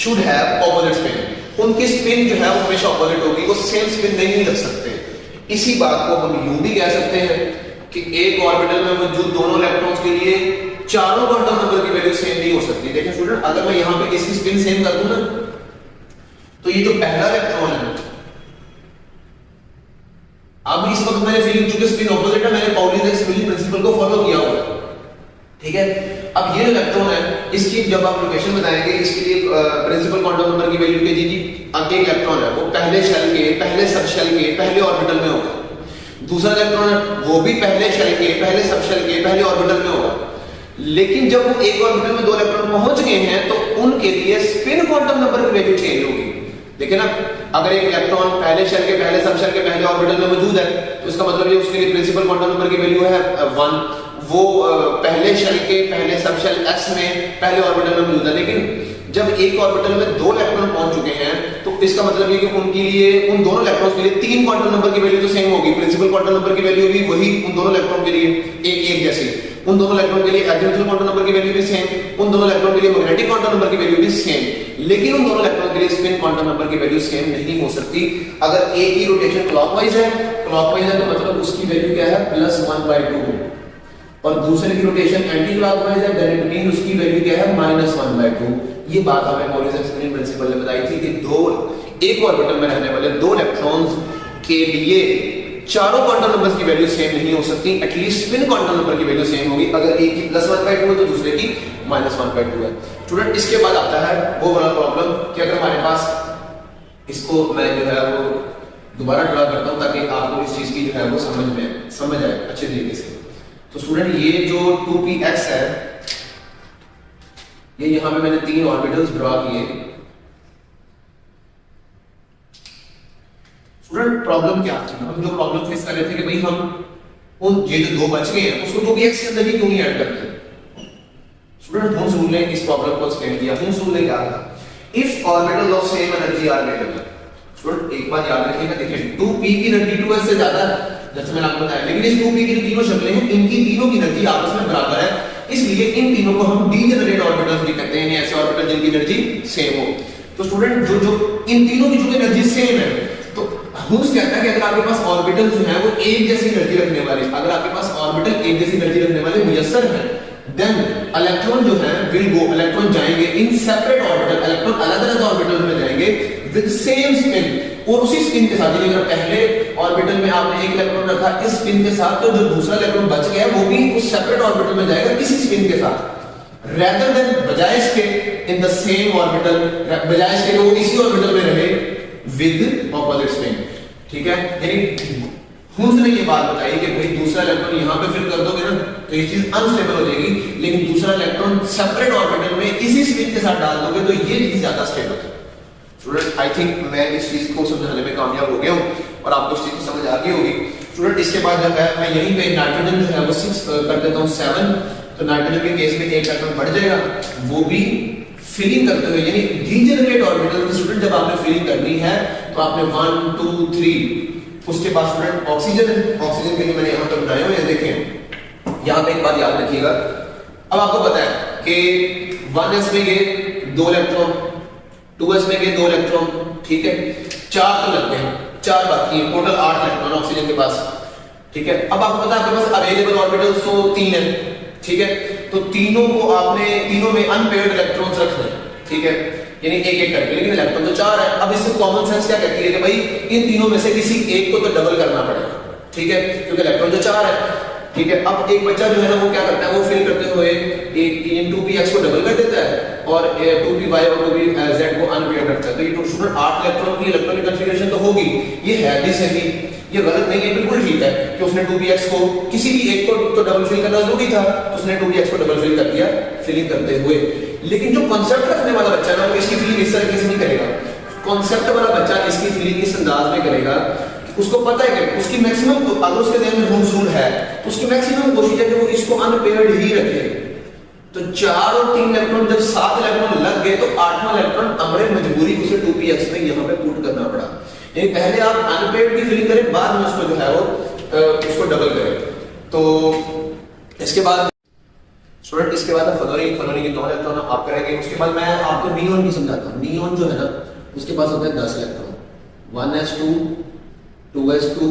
शुड हैव ऑपोजिट स्पिन। उनकी स्पिन जो है वो हमेशा ऑपोजिट होगी, वो सेम स्पिन नहीं रख सकते। इसी बात को हम यूं भी कह सकते हैं कि एक ऑर्बिटल में मौजूद दोनों इलेक्ट्रॉन्स के लिए चारों क्वांटम नंबर की वैल्यू सेम नहीं हो सकती। देखिए स्टूडेंट, अगर मैं यहां पे इसकी स्पिन सेम कर दूं ना, तो ये जो पहला इलेक्ट्रॉन है, अब इस वक्त मैंने फीलिंग चूंकि स्पिन ऑपोजिट है, मैंने पाउलीज एक्सक्लूजन प्रिंसिपल को फॉलो किया हुआ है, ठीक है? अब ये इलेक्ट्रॉन है इसकी जब आप लोकेशन बताएंगे, इसके लिए प्रिंसिपल क्वांटम नंबर की वैल्यू के जी एक इलेक्ट्रॉन है वो पहले शेल के, पहले सब शेल के, पहले ऑर्बिटल में होगा। दूसरा इलेक्ट्रॉन है वो भी पहले शेल के, पहले सब शेल के, पहले ऑर्बिटल में होगा। लेकिन जब वो एक ऑर्बिटल में दो इलेक्ट्रॉन पहुंच गए हैं तो उनके लिए स्पिन क्वांटम नंबर की वैल्यू चेंज होगी। देखिए ना, अगर एक इलेक्ट्रॉन पहले शेल के, पहले सब शेल के, पहले ऑर्बिटल में मौजूद है तो इसका मतलब ये उसके लिए प्रिंसिपल क्वांटम नंबर की वैल्यू है 1। वो पहले शेल के, पहले सब शेल x में, पहले ऑर्बिटल में मौजूद है। लेकिन जब एक ऑर्बिटल में दो इलेक्ट्रॉन पहुंच चुके हैं तो इसका मतलब ये कि उनके लिए, उन दोनों इलेक्ट्रॉन्स के लिए तीन क्वांटम नंबर की वैल्यू तो सेम होगी। प्रिंसिपल क्वांटम नंबर की वैल्यू भी वही उन दोनों इलेक्ट्रॉन के लिए एक जैसी, उन दोनों इलेक्ट्रॉन के लिए एटॉमिक क्वांटम नंबर की वैल्यू भी सेम, उन दोनों इलेक्ट्रॉन के लिए मैग्नेटिक क्वांटम नंबर की वैल्यू भी सेम। लेकिन उन दोनों इलेक्ट्रॉन के लिए स्पिन क्वांटम नंबर की वैल्यू सेम नहीं हो सकती। अगर एक की रोटेशन क्लॉकवाइज है तो मतलब उसकी वैल्यू क्या है +1/2, और दूसरे की रोटेशन एंटी क्लॉकवाइज है देन इट मीन उसकी वैल्यू क्या है -1/2। ये बात हमें मॉरिस एक्सपेरिमेंट प्रिंसिपल ने बताई थी कि एक ऑर्बिटल में रहने वाले दो इलेक्ट्रॉन्स के लिए चारों क्वांटम नंबर्स की वैल्यू सेम नहीं हो सकती, एटलीस्ट स्पिन क्वांटम नंबर की वैल्यू सेम होगी। अगर एक की +1/2 है तो दूसरे की -1/2 है। स्टूडेंट, इसके बाद आता है वो वाला प्रॉब्लम कि अगर हमारे पास, इसको मैं जो है वो दोबारा ड्रा करता हूं ताकि आपको इस चीज की जो है वो समझ आए अच्छे तरीके से। तो स्टूडेंट, ये जो 2px है, ये यहां पे मैंने तीन ऑर्बिटल्स ड्रा किए। स्टूडेंट, प्रॉब्लम क्या थी? हम जो प्रॉब्लम फेस कर रहे थे कि भाई हम उन ये जो दो बच गए हैं उसको 2px के अंदर ही क्यों नहीं ऐड करते? स्टूडेंट, हुम्स रूल ने इस प्रॉब्लम को एक्सप्लेन किया। हुम्स रूल ने क्या कहा? If orbitals of same energy are available. Student, एक बात याद रखिएगा, देखिए 2p की एनर्जी 2s से ज्यादा है जैसे मैंने आपको बताया, लेकिन इस 2p की तीनों शक्लें हैं, इनकी तीनों की एनर्जी आपस में बराबर है, इसलिए इन तीनों को हम डीजेनरेट ऑर्बिटल्स भी कहते हैं, ऐसे ऑर्बिटल जिनकी एनर्जी सेम हो। तो स्टूडेंट, जो इन तीनों की जो एनर्जी सेम है, तो हुम्स कहता है कि अगर आपके पास ऑर्बिटल जो है वो एक जैसी एनर्जी रखने वाले, अगर आपके पास ऑर्बिटल एक जैसी एनर्जी रखने वाले मुयस्सर हैं, देन इलेक्ट्रॉन जो है विल गो, इलेक्ट्रॉन जाएंगे इन सेपरेट ऑर्बिटल, इलेक्ट्रॉन अलग-अलग ऑर्बिटल में जाएंगे विद सेम स्पिन, और उसी स्पिन के साथ, अगर पहले ऑर्बिटल में आपने एक इलेक्ट्रॉन रखा इस स्पिन के साथ, तो जो दूसरा इलेक्ट्रॉन बच गया वो भी उस सेपरेट ऑर्बिटल में जाएगा इसी स्पिन के साथ, rather than बजाय इसके इन द सेम ऑर्बिटल, बजाय इसके वो इसी ऑर्बिटल में रहे विद ऑपोजिट स्पिन। ठीक है, यानी हुम्स ने ये बात बताई कि भाई दूसरा इलेक्ट्रॉन यहां पे फिल कर दोगे ना तो ये चीज अनस्टेबल हो जाएगी, लेकिन दूसरा इलेक्ट्रॉन सेपरेट ऑर्बिटल में इसी स्पिन के साथ डाल दोगे तो ये चीज ज्यादा स्टेबल है। स्टूडेंट, आई थिंक मैं इस चीज को समझाने में कामयाब हो गया हूं और आपको इस चीज की समझ आ गई होगी। स्टूडेंट, इसके बाद जो है मैं यहीं पे नाइट्रोजन जो है वो 6 कर देता हूं 7, तो नाइट्रोजन के केस में एक इलेक्ट्रॉन बढ़ जाएगा, वो भी फिलिंग करते हुए, यानी डीजेनरेट ऑर्बिटल। स्टूडेंट, जब आपने फिलिंग करनी है तो आपने 1 2 3, उसके बाद स्टूडेंट ऑक्सीजन, ऑक्सीजन के लिए मैंने यहां पर बनाए हुए हैं, देखें यहां पे एक बात याद रखिएगा। अब आपको पता है कि 1s में ये 2 इलेक्ट्रॉन, 2s में गए 2 इलेक्ट्रॉन, ठीक है, 4 तो लग गए, 4 बाकी है, टोटल 8 इलेक्ट्रॉन ऑक्सीजन के पास। ठीक है, अब आपको पता है आपके पास अवेलेबल ऑर्बिटल्स तो 3 है, ठीक है, तो तीनों को आपने, तीनों में अनपेयर्ड इलेक्ट्रॉन्स रखने हैं, ठीक है, यानी एक एक करके, लेकिन इलेक्ट्रॉन तो 4 है। अब इससे कॉमन सेंस क्या कहती है कि भाई इन तीनों में से किसी एक को तो डबल करना पड़ेगा, ठीक है, क्योंकि इलेक्ट्रॉन तो 4 है, ठीक है। अब एक बच्चा जो है ना वो क्या करता है, वो फिल करते हुए एक इन 2px को डबल कर देता है और 2py और 2pz को अनपेयर करता है, तो ये स्टूडेंट 8 इलेक्ट्रॉन की इलेक्ट्रॉनिक कॉन्फ़िगरेशन तो होगी। ये है भी सही, ये गलत नहीं है, बिल्कुल ठीक है कि उसने 2px को किसी भी एक को तो डबल फिल करना जरूरी था, तो उसने 2px को डबल फिल कर दिया फिलिंग करते हुए। लेकिन जो कांसेप्ट रखने वाला बच्चा ना वो इसकी फिलिंग इस तरीके से नहीं करेगा। कांसेप्ट वाला बच्चा इसकी फिलिंग इस अंदाज में करेगा, उसको पता है कि उसकी मैक्सिमम, अगर उसके ध्यान में हुम्स रूल है तो उसकी मैक्सिमम कोशिश है कि वो इसको अनपेयर्ड ही रखे। तो 4 और 3 इलेक्ट्रॉन, जब 7 इलेक्ट्रॉन लग गए तो 8वां इलेक्ट्रॉन हमारे मजबूरी उसे 2px में यहाँ पे पुट करना पड़ा। यानी पहले आप अनपेयर्ड की फिलिंग करें, बाद में उसको जो है वो उसको डबल करें। तो इसके बाद स्टूडेंट, इसके बाद फलोनी के 2 इलेक्ट्रॉन आप करेंगे। उसके बाद मैं आपको नियोन की समझाता हूँ। नियोन जो है ना उसके पास होता है 10 electron, 1s2 2s2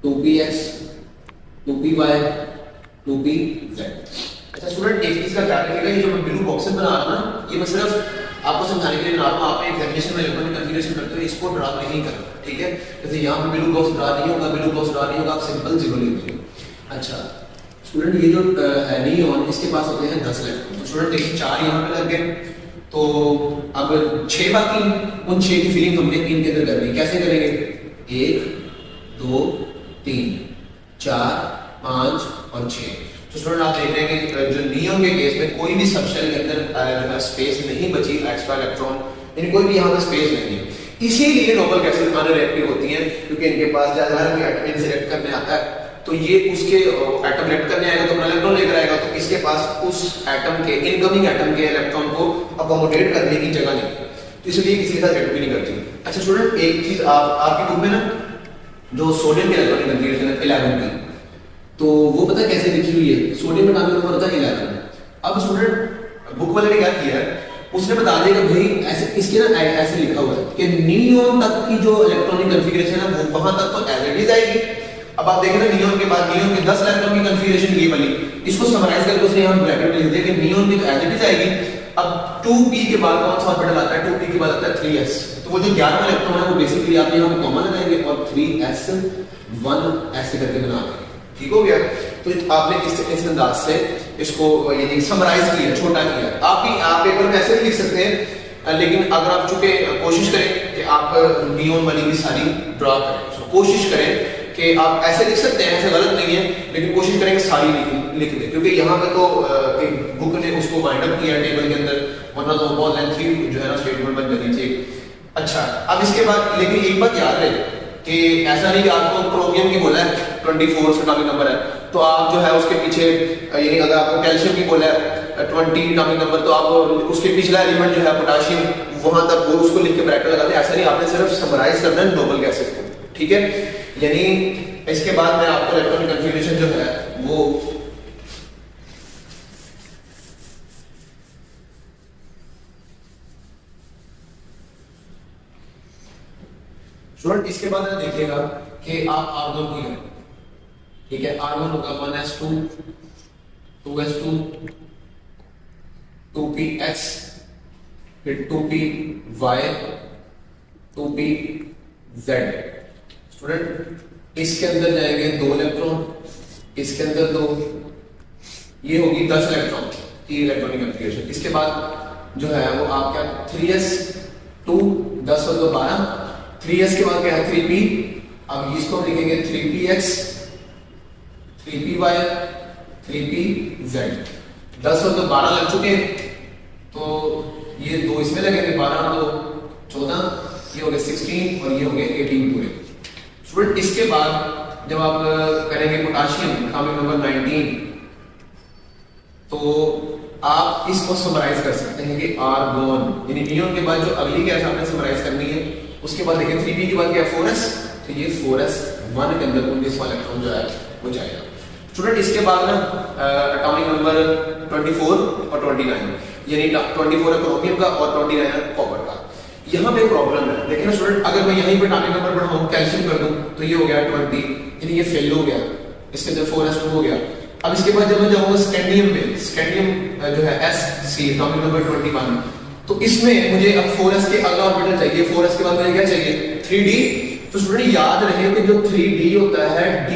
2px 2py 2pz। अच्छा स्टूडेंट, एक चीज का ध्यान रखिएगा, ये जो मैं ब्लू बॉक्सेस बना रहा हूं ना, ये मैं सिर्फ आपको समझाने के लिए बना रहा हूं। आप एग्जामिनेशन में इलेक्ट्रॉनिक कॉन्फ़िगरेशन करते हो इसको ड्रा नहीं करना, ठीक है। जैसे यहां पे ब्लू बॉक्स ड्रा नहीं होगा, ब्लू बॉक्स ड्रा नहीं होगा, आप सिंपल 0 लिख दीजिए। अच्छा स्टूडेंट ये जो है नियॉन, इसके पास होते हैं 10 इलेक्ट्रॉन। तो स्टूडेंट देखिए 4 यहाँ पे लग गए, तो अब 6 बाकी, उन 6 की फिलिंग हमने इनके अंदर करनी। कैसे करेंगे? 1 2 3 4 5 और 6। तो स्टूडेंट आप देख रहे हैं कि जो नियॉन के केस में कोई भी सबशेल के अंदर स्पेस नहीं बची एक्स्ट्रा इलेक्ट्रॉन, यानी कोई भी यहाँ पे स्पेस नहीं है। इसीलिए नोबल गैसेस अनरिएक्टिव होती हैं, क्योंकि इनके पास ज्यादा कोई एटम सिलेक्ट करने आता है तो ये उसके एटम लेफ्ट करने आएगा तो अपना इलेक्ट्रॉन लेकर आएगा, तो इसके पास उस एटम के इनकमिंग एटम के इलेक्ट्रॉन को अकोमोडेट करने की जगह नहीं, तो इसलिए किसी के साथ रिएक्ट भी नहीं करती। अच्छा स्टूडेंट, एक चीज आपकी बुक में ना जो सोडियम के इलेक्ट्रॉनिक कन्फिगरेशन है 11 की, तो वो पता है कैसे लिखी हुई है? सोडियम का एटॉमिक नंबर होता है 11। अब स्टूडेंट बुक वाले ने क्या किया है, उसने बता दिया कि भाई ऐसे इसके ना ऐसे लिखा हुआ है कि नियॉन तक की जो इलेक्ट्रॉनिक कन्फिगरेशन है वो वहां तक तो एज इट इज आएगी। अब आप देखें ना नियॉन के बाद नियॉन के 10 इलेक्ट्रॉन की कन्फिगरेशन ये वाली, इसको समराइज करके उसने यहां ब्रैकेट में लिख दिया कि नियॉन की तो एज इट इज आएगी। अब 2p के बाद कौन सा ऑर्बिटल आता है? 2p के बाद आता है 3s, तो वो जो 11वां इलेक्ट्रॉन है वो बेसिकली आप यहां पे कॉमन लगाएंगे और 3s1 ऐसे करके बना देंगे। ठीक हो गया? तो आपने इस अंदाज से इसको यानी समराइज किया, छोटा किया। आप पेपर में ऐसे भी लिख सकते हैं, लेकिन अगर आप चूंकि कोशिश करें कि आप नियॉन वाली भी सारी ड्रा करें, तो कोशिश करें कि आप ऐसे लिख सकते हैं, ऐसे गलत नहीं है, लेकिन कोशिश करें कि सारी लिख दें, क्योंकि यहाँ पे तो एक बुक ने उसको वाइंड अप किया टेबल के अंदर, वरना तो बहुत लेंथी जो है ना स्टेटमेंट बन जानी चाहिए। अच्छा, अब इसके बाद लेकिन एक बात याद रहे कि ऐसा नहीं कि आपको क्रोमियम की बोला है 24 एटॉमिक नंबर है, तो आप जो है उसके पीछे यानी अगर आपको कैल्शियम की बोला है 20 एटॉमिक नंबर, तो आप उसके पिछला एलिमेंट जो है पोटेशियम, वहां तक वो उसको लिख के ब्रैकेट लगा दें। ऐसा नहीं, आपने सिर्फ समराइज करना है नोबल गैसेस को। ठीक है, यानी इसके बाद मैं आपको इलेक्ट्रॉनिक कन्फिगरेशन जो है वो स्टूडेंट इसके बाद देखिएगा कि आप R1 को लें। ठीक है, R1 होगा 1s2 2s2 2px फिर 2py 2pz। स्टूडेंट इसके अंदर जाएंगे 2 इलेक्ट्रॉन, इसके अंदर 2, ये होगी 10 इलेक्ट्रॉन की इलेक्ट्रॉनिक कन्फिगरेशन। इसके बाद जो है वो आपका 3s2 10 और 2 12, 3s के बाद क्या है 3p, अब इसको हम लिखेंगे 3px 3py 3pz। 10 और 2 12 लग चुके हैं, तो ये 2 इसमें लगेंगे, 12 और 2 14, ये हो गए 16 और ये हो गए 18 पूरे। स्टूडेंट इसके बाद जब आप करेंगे पोटेशियम एटॉमिक नंबर 19, तो आप इसको समराइज कर सकते हैं कि आर्गोन, यानी नियॉन के बाद जो अगली गैस आपने समराइज करनी है, उसके बाद देखिए 3p के बाद क्या 4s, तो ये 4s1 के अंदर 19वां इलेक्ट्रॉन जो है वो जाएगा। स्टूडेंट इसके बाद ना एटॉमिक नंबर 24 और 29, यानी 24 है क्रोमियम का और 29 है कॉपर का। यहाँ पे प्रॉब्लम है, देखिए ना स्टूडेंट, अगर मैं यहीं पे एटॉमिक नंबर बढ़ाऊं, कैल्शियम कर दूं, तो ये हो गया 20, यानी ये फेल हो गया, इसके अंदर 4s2 हो गया। अब इसके बाद जब मैं जाऊंगा स्कैंडियम में, स्कैंडियम जो है Sc एटॉमिक नंबर 21, तो इसमें मुझे अब 4s के अगला ऑर्बिटल चाहिए, 4s के बाद मुझे क्या चाहिए 3d। तो स्टूडेंट याद रहे कि जो 3d होता है, d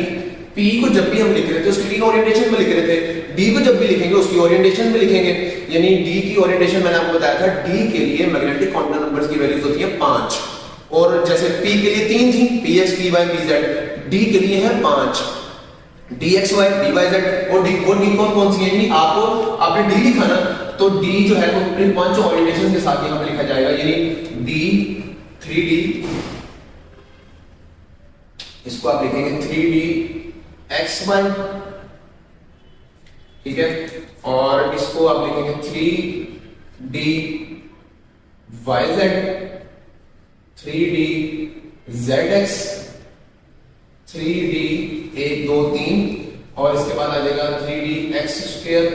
p को जब भी हम लिख रहे थे उसकी तीन ओरिएंटेशन में लिख रहे थे, d को जब भी लिखेंगे उसकी ओरिएंटेशन में लिखेंगे, यानी d की ओरिएंटेशन मैंने आपको बताया था, d के लिए मैग्नेटिक क्वांटम नंबर्स की वैल्यूज होती है 5, और जैसे p के लिए 3 थी, px py pz, d के लिए है 5, dxy dyz, और d कौन सी है, यानी आपने d लिखा ना, तो d जो है वो इन 5 ओरिएंटेशन के साथ यहां पे लिखा जाएगा, यानी d 3d, इसको आप लिखेंगे 3d xy, ठीक है, और इसको आप लिखेंगे 3d yz, 3d zx, 3d 1 2 3, और इसके बाद आ जाएगा 3d x square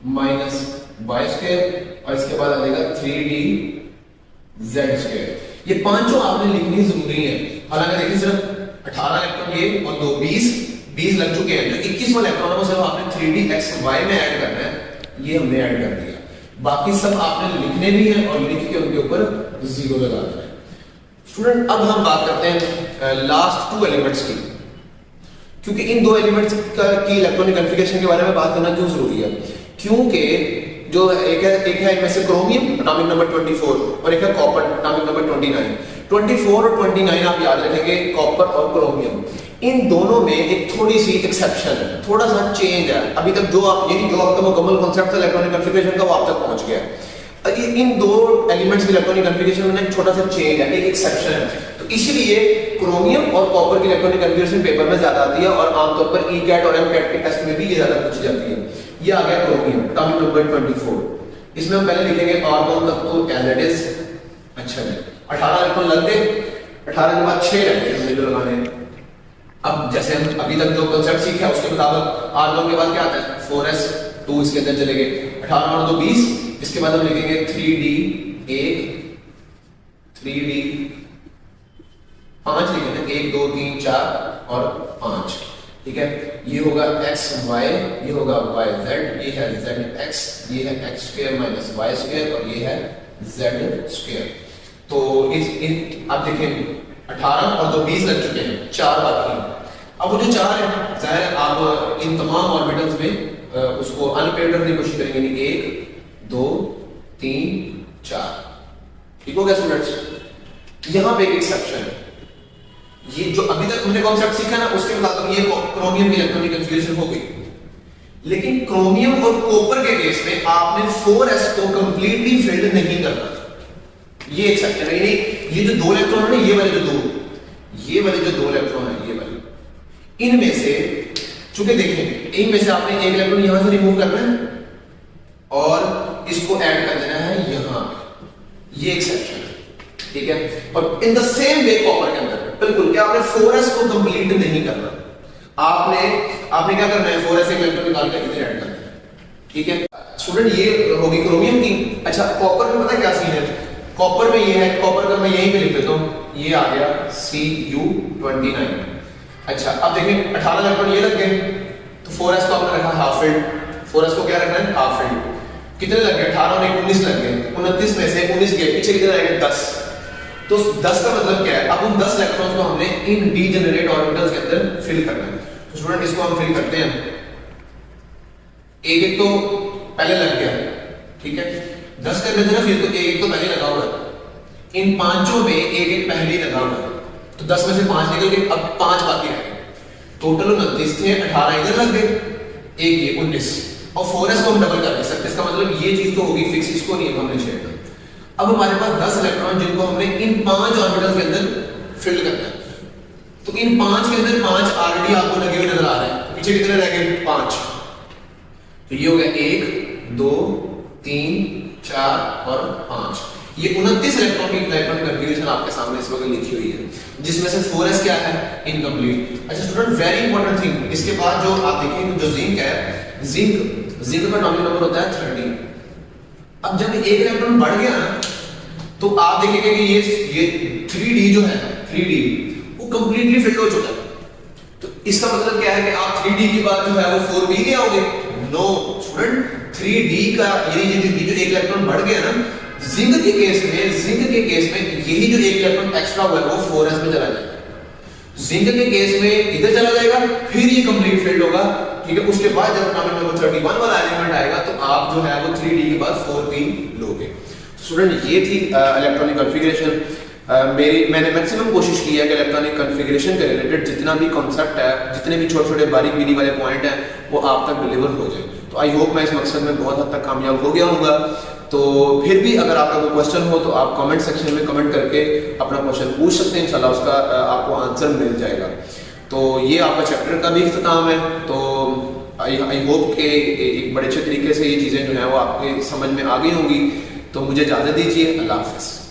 minus y square, और इसके बाद आ जाएगा 3d z स्क्वायर। ये पांचों आपने लिखनी जरूरी है। हालांकि देखिए सिर्फ 18 इलेक्ट्रॉन ये और 2 20 लग चुके हैं, जो 21वां इलेक्ट्रॉन है सिर्फ आपने 3d xy में ऐड करना है, ये हमने ऐड कर दिया, बाकी सब आपने लिखने भी है और लिख के उनके ऊपर 0 लगा देना है। स्टूडेंट अब हम बात करते हैं लास्ट 2 एलिमेंट्स की। क्योंकि इन दो एलिमेंट्स की इलेक्ट्रॉनिक कॉन्फ़िगरेशन के बारे में बात करना क्यों जरूरी है? क्योंकि जो एक है इनमें से क्रोमियम एटॉमिक नंबर 24 और एक है कॉपर एटॉमिक नंबर 29। 24 और 29 आप याद रखेंगे, कॉपर और क्रोमियम, इन दोनों में एक थोड़ी सी एक्सेप्शन है, थोड़ा सा चेंज है। अभी तक जो आप जो आपका मुकम्मल कॉन्सेप्ट था इलेक्ट्रॉनिक कॉन्फ़िगरेशन का वो आप तक पहुंच गया। इन दो एलिमेंट्स की इलेक्ट्रॉनिक कॉन्फ़िगरेशन में एक छोटा सा चेंज है, एक एक्सेप्शन है। तो इसलिए क्रोमियम और कॉपर की इलेक्ट्रॉनिक कॉन्फ़िगरेशन पेपर में ज्यादा आती है और आमतौर पर ईकैट और एमकैट के टेस्ट में भी ये ज्यादा पूछी जाती है। ये आ गया क्रोमियम एटॉमिक नंबर 24। इसमें हम पहले लिखेंगे आर्गन तक तो एज इट इज। अच्छा जी, 18 इलेक्ट्रॉन लग गए, 18 के बाद 6 रह गए हमने जो लगाने। अब जैसे हम अभी तक जो कांसेप्ट सीखे उसके मुताबिक आर्गन के बाद क्या आता है 4s, 2 इसके अंदर चले गए, 18 और 2 20। इसके बाद हम लिखेंगे 3d 1, 3d 5 लिखेंगे, 1 2 3 4 और 5। ठीक है, ये होगा x y, ये होगा y z, ये है z x, ये है x square minus y square और ये है z स्क्वायर। तो आप देखें 18 और 2 20 लग चुके हैं, 4 बाकी। अब वो जो 4 है जाहिर आप इन तमाम ऑर्बिटल्स में उसको अनपेयर्ड करने की कोशिश करेंगे, 1 2 3 4। ठीक हो गया स्टूडेंट्स? यहां पे एक एक्सेप्शन है, ये जो अभी तक हमने कॉन्सेप्ट सीखा ना उसके मुताबिक ये क्रोमियम की इलेक्ट्रॉनिक कॉन्फ़िगरेशन हो गई। लेकिन क्रोमियम और कॉपर के केस में आपने 4s को कंप्लीटली फिल्ड नहीं करना, ये एक्सेप्शन है। यानी ये जो 2 इलेक्ट्रॉन है, ये वाले जो 2 इलेक्ट्रॉन है, ये वाले, इनमें से चूंकि देखें इनमें से आपने एक इलेक्ट्रॉन यहां से रिमूव करना है और इसको ऐड कर देना है यहां, ये एक्सेप्शन है। ठीक है, और in the same way copper के अंदर बिल्कुल क्या आपने 4s को कंप्लीट नहीं करना, आपने क्या करना है 4s एक इलेक्ट्रॉन निकाल के इधर ऐड करना है। ठीक है स्टूडेंट, ये होगी क्रोमियम की। अच्छा, कॉपर में पता क्या सीन है? कॉपर में ये है, कॉपर का मैं यहीं पे लिख देता हूं, ये आ गया Cu29। अच्छा, अब देखें 18 इलेक्ट्रॉन ये लग गए, तो 4s को आपने रखा हाफ फिल्ड, 4s को क्या रखना है हाफ फिल्ड। कितने लग गए? 18 और 19 लग गए, 29 में से 19 गए, पीछे कितने रह गए? 10। तो 10 का मतलब क्या है? अब उन 10 इलेक्ट्रॉन्स को हमने इन डीजेनरेट ऑर्बिटल्स के अंदर फिल करना है। तो स्टूडेंट इसको हम फिल करते हैं, एक तो पहले लग गया, ठीक है 10 करने से ना, फिर तो एक तो पहले लगा हुआ है, इन पांचों में एक पहले ही लगा हुआ है, तो 10 में से 5 निकल गए, अब 5 बाकी रह गए। टोटल 29 थे, 18 इधर लग गए, एक ये 19 और 4s को हम डबल कर सकते। इसका मतलब ये चीज तो होगी फिक्स, इसको नहीं हमने छेड़ना। अब हमारे पास 10 इलेक्ट्रॉन जिनको हमने इन 5 ऑर्बिटल्स के अंदर फिल करना है, तो इन 5 के अंदर 5 ऑलरेडी आपको लगे हुए नजर आ रहे हैं, पीछे कितने रह गए? 5। तो ये हो गया 1 2 3 4 और 5। ये 29 इलेक्ट्रॉन की इलेक्ट्रॉनिक कॉन्फ़िगरेशन आपके सामने इस वक्त लिखी हुई है, जिसमें से 4s क्या है? इनकम्प्लीट। अच्छा स्टूडेंट, वेरी इंपॉर्टेंट थिंग, इसके बाद जो आप देखेंगे जो जिंक है, जिंक का एटॉमिक नंबर होता है 13। अब जब एक इलेक्ट्रॉन बढ़ गया ना, तो आप देखेंगे कि ये 3d जो है, 3d वो कंप्लीटली फिल हो चुका है। तो इसका मतलब क्या है कि आप 3d के बाद जो है वो 4b ले आओगे? नो स्टूडेंट, 3d का ये जो एक इलेक्ट्रॉन बढ़ गया ना, जिंक के केस में यही जो एक इलेक्ट्रॉन एक्स्ट्रा हुआ है वो 4s में चला जाएगा। जिंक के केस में इधर चला जाएगा, फिर ये कंप्लीट फिल्ड होगा। ठीक है, उसके बाद जब एटॉमिक नंबर 31 वाला एलिमेंट आएगा तो आप जो है वो 3d के बाद 4p लोगे। स्टूडेंट, ये थी इलेक्ट्रॉनिक कॉन्फ़िगरेशन। मैंने मैक्सिमम कोशिश की है कि इलेक्ट्रॉनिक कॉन्फ़िगरेशन के रिलेटेड जितना भी कॉन्सेप्ट है, जितने भी छोटे छोटे बारीक बीनी वाले पॉइंट हैं, वो आप तक डिलीवर हो जाए। तो आई होप मैं इस मकसद में बहुत हद तक कामयाब हो गया हूँगा। तो फिर भी अगर आपका कोई क्वेश्चन हो तो आप कमेंट सेक्शन में कमेंट करके अपना क्वेश्चन पूछ सकते हैं, इंशाल्लाह उसका आपको आंसर मिल जाएगा। तो ये आपका चैप्टर का भी इख्तिताम है। तो आई होप कि एक बड़े अच्छे तरीके से ये चीज़ें जो हैं वो आपके समझ में आ गई होंगी। तो मुझे इजाज़त दीजिए, अल्लाह हाफ़िज़।